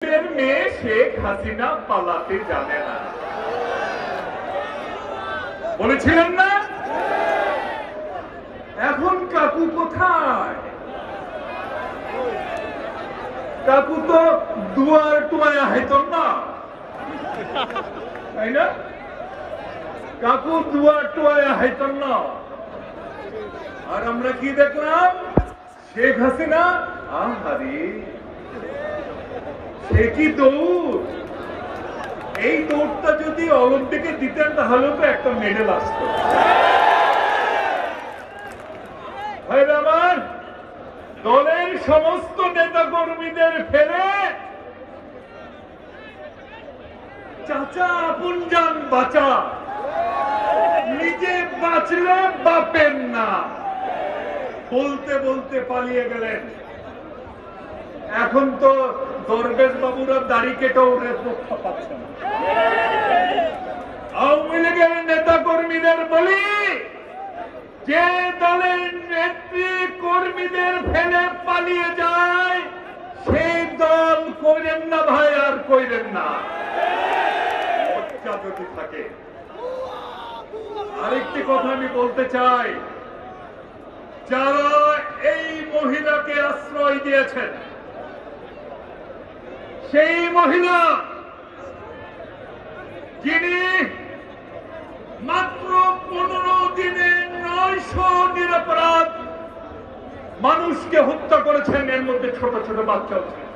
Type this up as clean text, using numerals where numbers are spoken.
মেয়ে শেখ হাসিনা পালাতে জানে না বলেছিলেন না? এখন কাকু কোথায়? কাকু তো দুয়ার টুয়ায় হাইতন না, তাই না? কাকু দুয়ার টুয়ায় হাইতন না। আর আমরা কি দেখলাম? শেখ হাসিনা আহারে সে কি দৌড়! এই দৌড়টা যদি অলিম্পিকে দিতেন তাহলে তো একটা মেডেল আসতো। আমার দলের সমস্ত নেতা কর্মীদের ফেলে চাচা আপনজান বাঁচা, নিজে বাঁচলে বাপের না বলতে বলতে পালিয়ে গেলেন। এখন তো দরবেশ বাবুরা দাড়ি কেটেও রক্ষা পাচ্ছে না। আওয়ামী লীগের নেতা কর্মীদের বলি, যে দলের নেত্রী কর্মীদের ফেলে পালিয়ে যায় সেই দল করেন না ভাই, আর করেন না। যদি থাকে আরেকটি কথা আমি বলতে চাই, যারা এই মহিলাকে আশ্রয় দিয়েছেন, সেই মহিলা যিনি মাত্র 15 দিনে 900 নিরপরাধ মানুষকে হত্যা করেছেন, এর মধ্যে ছোট ছোট বাচ্চাও ছিল।